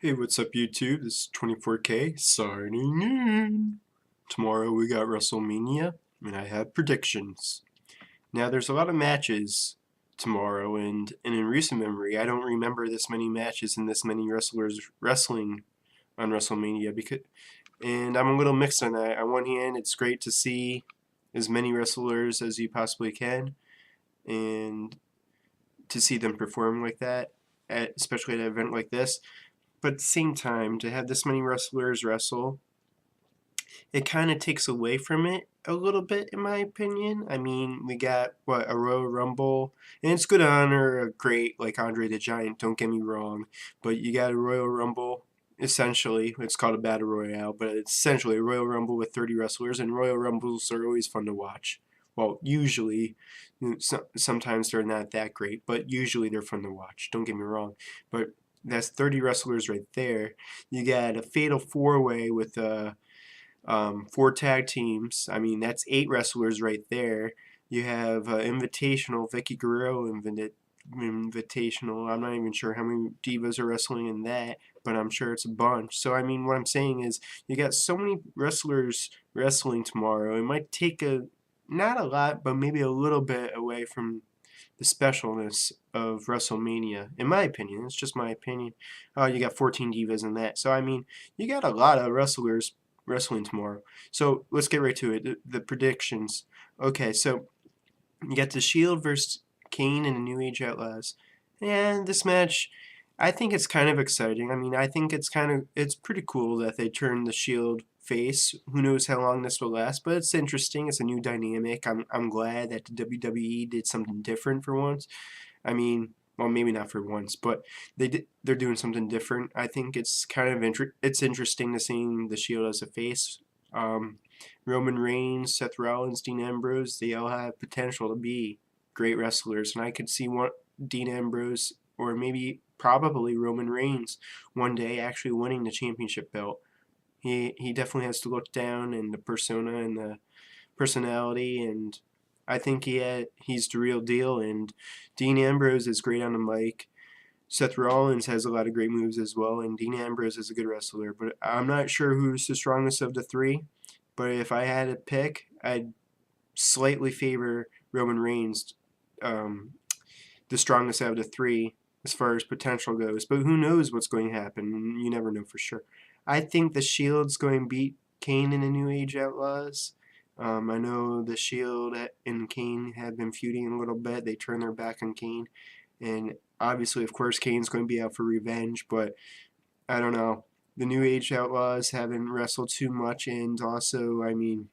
Hey, what's up YouTube? This is 24K signing in. Tomorrow we got WrestleMania, and I have predictions. Now there's a lot of matches tomorrow, and in recent memory, I don't remember this many matches and this many wrestlers wrestling on WrestleMania. And I'm a little mixed on that. On one hand, it's great to see as many wrestlers as you possibly can, and to see them perform like that, especially at an event like this. But at the same time, to have this many wrestlers wrestle, it kind of takes away from it a little bit, in my opinion. I mean, we got, a Royal Rumble, and it's good to honor a great like Andre the Giant, don't get me wrong, but you got a Royal Rumble, essentially. It's called a Battle Royale, but it's essentially a Royal Rumble with 30 wrestlers, and Royal Rumbles are always fun to watch. Well, usually, sometimes they're not that great, but usually they're fun to watch, don't get me wrong. But that's 30 wrestlers right there. You got a fatal four-way with 4 tag teams. I mean, that's 8 wrestlers right there. You have Invitational, Vicky Guerrero Invitational. I'm not even sure how many divas are wrestling in that, but I'm sure it's a bunch. So, I mean, what I'm saying is you got so many wrestlers wrestling tomorrow. It might take not a lot, but maybe a little bit away from the specialness of WrestleMania, in my opinion. It's just my opinion. You got 14 divas in that. So, I mean, you got a lot of wrestlers wrestling tomorrow. So, let's get right to it. The predictions. Okay, so you got The Shield versus Kane and the New Age Outlaws. And this match, I think it's kind of exciting. I mean, I think it's pretty cool that they turned the Shield face. Who knows how long this will last, but it's interesting. It's a new dynamic. I'm glad that the WWE did something different for once. I mean, well, maybe not for once, but they're doing something different. I think it's kind of it's interesting to see the Shield as a face. Roman Reigns, Seth Rollins, Dean Ambrose, they all have potential to be great wrestlers, and I could see Dean Ambrose or maybe probably Roman Reigns one day actually winning the championship belt. He definitely has to look down in the persona and the personality, and I think he's the real deal. And Dean Ambrose is great on the mic. Seth Rollins has a lot of great moves as well, and Dean Ambrose is a good wrestler. But I'm not sure who's the strongest of the three. But if I had to pick, I'd slightly favor Roman Reigns, the strongest out of the three as far as potential goes. But who knows what's going to happen? You never know for sure. I think the Shield's going to beat Kane in the New Age Outlaws. I know the Shield and Kane have been feuding a little bit. They turned their back on Kane. And obviously, of course, Kane's going to be out for revenge. But I don't know. The New Age Outlaws haven't wrestled too much. And also, I mean,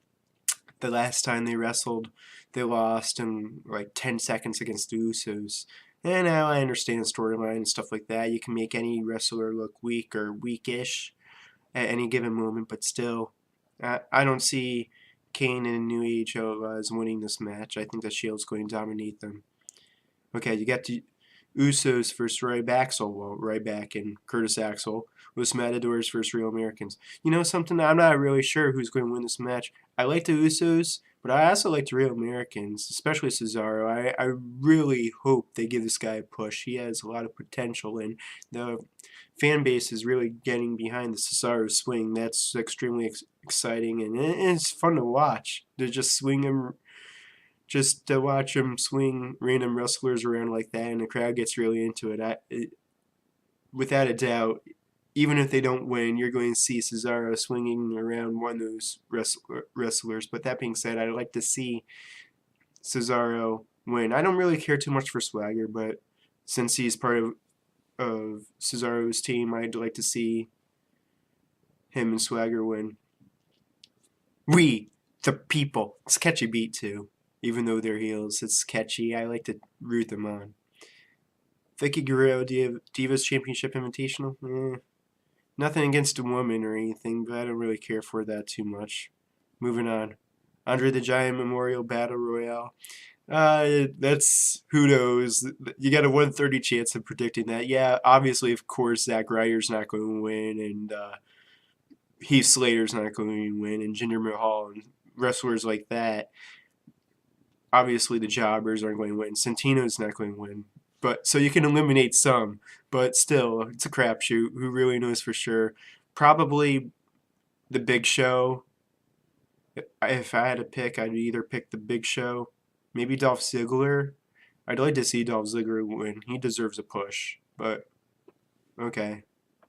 the last time they wrestled, they lost in like 10 seconds against the Usos. And now I understand the storyline and stuff like that. You can make any wrestler look weak or weakish at any given moment, but still, I don't see Kane and New Age Outlaws winning this match. I think the Shield's going to dominate them. Okay, you got the Usos versus Ryback and Curtis Axel. Los Matadors versus Real Americans. You know something? I'm not really sure who's going to win this match. I like the Usos, but I also like the Real Americans, especially Cesaro. I really hope they give this guy a push. He has a lot of potential, and the fan base is really getting behind the Cesaro swing. That's extremely exciting, and it's fun to watch. To just swing him, just to watch him swing random wrestlers around like that, and the crowd gets really into it. Without a doubt, even if they don't win, you're going to see Cesaro swinging around one of those wrestlers. But that being said, I'd like to see Cesaro win. I don't really care too much for Swagger, but since he's part of Cesaro's team, I'd like to see him and Swagger win. We, the people. It's a catchy beat, too. Even though they're heels, it's catchy. I like to root them on. Vicky Guerrero Divas Championship Invitational? Nothing against a woman or anything, but I don't really care for that too much. Moving on. Andre the Giant Memorial Battle Royale. That's, who knows. You got a 130 chance of predicting that. Yeah, obviously, of course, Zack Ryder's not going to win, and Heath Slater's not going to win, and Jinder Mahal and wrestlers like that. Obviously, the Jobbers aren't going to win. Santino's not going to win. But so you can eliminate some, but still, it's a crapshoot. Who really knows for sure? Probably the Big Show. If I had to pick, I'd either pick the Big Show, maybe Dolph Ziggler. I'd like to see Dolph Ziggler win. He deserves a push, but okay.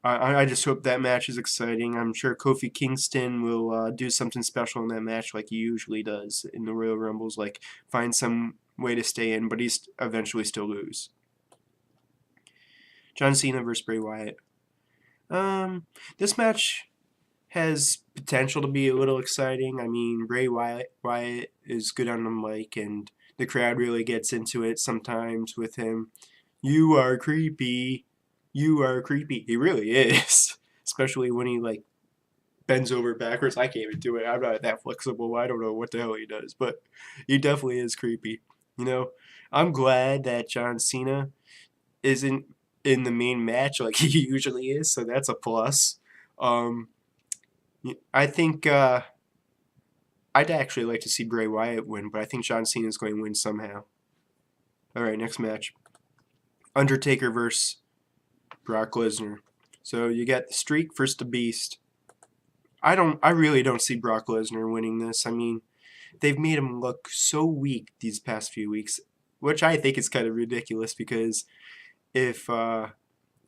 I just hope that match is exciting. I'm sure Kofi Kingston will do something special in that match like he usually does in the Royal Rumbles, like find some way to stay in, but he's eventually still lose. John Cena versus Bray Wyatt. This match has potential to be a little exciting. I mean, Wyatt is good on the mic, and the crowd really gets into it sometimes with him. You are creepy. You are creepy. He really is. Especially when he, like, bends over backwards. I can't even do it. I'm not that flexible. I don't know what the hell he does, but he definitely is creepy. You know, I'm glad that John Cena isn't in the main match like he usually is, so that's a plus. Um, I think I'd actually like to see Bray Wyatt win, but I think John Cena is going to win somehow. All right, next match: Undertaker versus Brock Lesnar. So you got the Streak versus the Beast. I really don't see Brock Lesnar winning this. I mean, they've made him look so weak these past few weeks, which I think is kind of ridiculous because if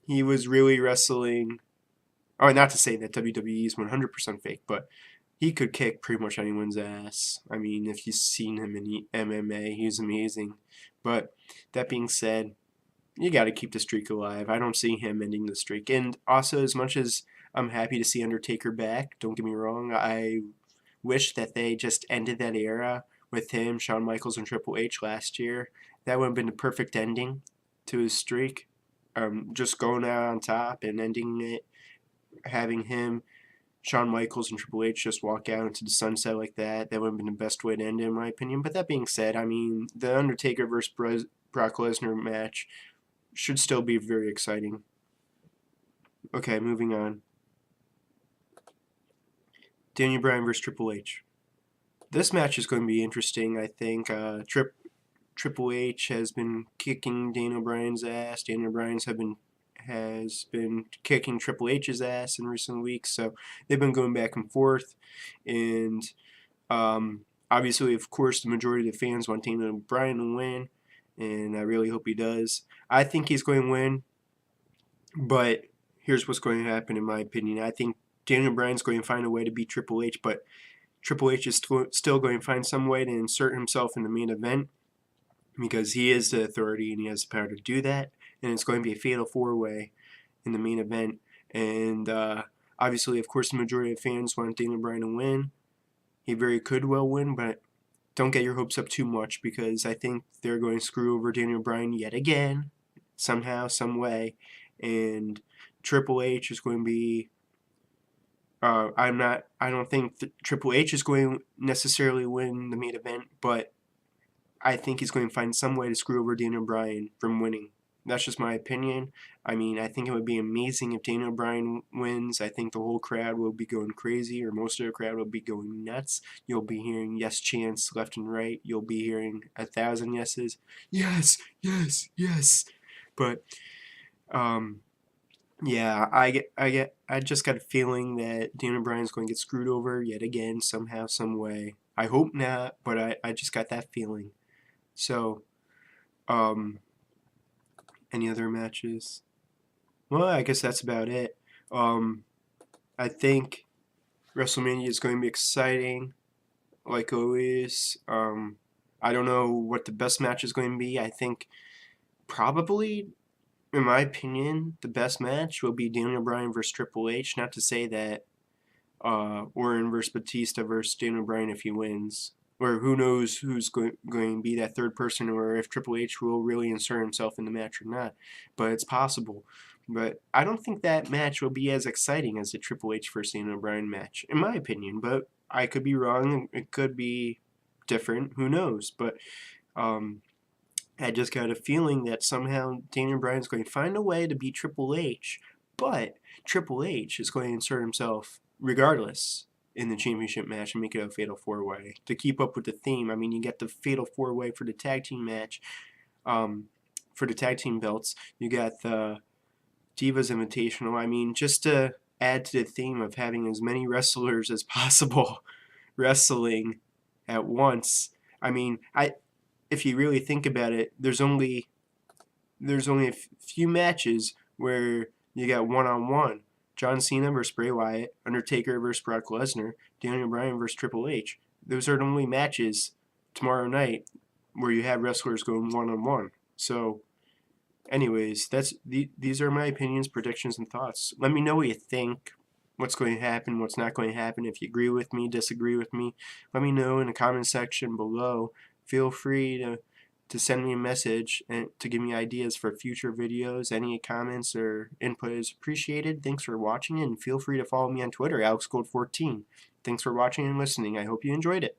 he was really wrestling, or not to say that WWE is 100% fake, but he could kick pretty much anyone's ass. I mean, if you've seen him in MMA, he's amazing. But that being said, you got to keep the streak alive. I don't see him ending the streak. And also, as much as I'm happy to see Undertaker back, don't get me wrong, I wish that they just ended that era with him, Shawn Michaels, and Triple H last year. That would have been the perfect ending to his streak. Just going out on top and ending it, having him, Shawn Michaels, and Triple H just walk out into the sunset like that. That would have been the best way to end it, in my opinion. But that being said, I mean, the Undertaker versus Brock Lesnar match should still be very exciting. Okay, moving on. Daniel Bryan versus Triple H. This match is going to be interesting, I think. Triple H has been kicking Daniel Bryan's ass. Daniel Bryan's has been kicking Triple H's ass in recent weeks, so they've been going back and forth. And obviously, of course, the majority of the fans want Daniel Bryan to win, and I really hope he does. I think he's going to win, but here's what's going to happen, in my opinion. I think Daniel Bryan's going to find a way to beat Triple H, but Triple H is still going to find some way to insert himself in the main event because he is the authority and he has the power to do that. And it's going to be a fatal four-way in the main event. And obviously, of course, the majority of fans want Daniel Bryan to win. He very could well win, but don't get your hopes up too much because I think they're going to screw over Daniel Bryan yet again, somehow, some way. And Triple H is going to be I don't think Triple H is going to necessarily win the main event, but I think he's going to find some way to screw over Daniel Bryan from winning. That's just my opinion. I mean, I think it would be amazing if Daniel Bryan wins. I think the whole crowd will be going crazy, or most of the crowd will be going nuts. You'll be hearing yes chants left and right. You'll be hearing 1,000 yeses. Yes, yes, yes. But yeah, I just got a feeling that Daniel Bryan's going to get screwed over yet again, somehow, some way. I hope not, but I just got that feeling. So, any other matches? Well, I guess that's about it. I think WrestleMania is going to be exciting, like always. I don't know what the best match is going to be. I think probably, in my opinion, the best match will be Daniel Bryan versus Triple H. Not to say that Orton versus Batista versus Daniel Bryan if he wins. Or who knows who's going to be that third person, or if Triple H will really insert himself in the match or not. But it's possible. But I don't think that match will be as exciting as the Triple H versus Daniel Bryan match, in my opinion. But I could be wrong. It could be different. Who knows? But I just got a feeling that somehow Daniel Bryan's going to find a way to beat Triple H, but Triple H is going to insert himself regardless in the championship match and make it a fatal four-way to keep up with the theme. I mean, you get the fatal four-way for the tag team match. for the tag team belts. You got the Divas Invitational. I mean, just to add to the theme of having as many wrestlers as possible wrestling at once. I mean, if you really think about it, there's only a few matches where you got one-on-one. John Cena versus Bray Wyatt, Undertaker versus Brock Lesnar, Daniel Bryan versus Triple H. Those are the only matches tomorrow night where you have wrestlers going one-on-one. So, anyways, these are my opinions, predictions, and thoughts. Let me know what you think, what's going to happen, what's not going to happen. If you agree with me, disagree with me, let me know in the comment section below. Feel free to send me a message and to give me ideas for future videos. Any comments or input is appreciated. Thanks for watching, and feel free to follow me on Twitter, AlexGold14. Thanks for watching and listening. I hope you enjoyed it.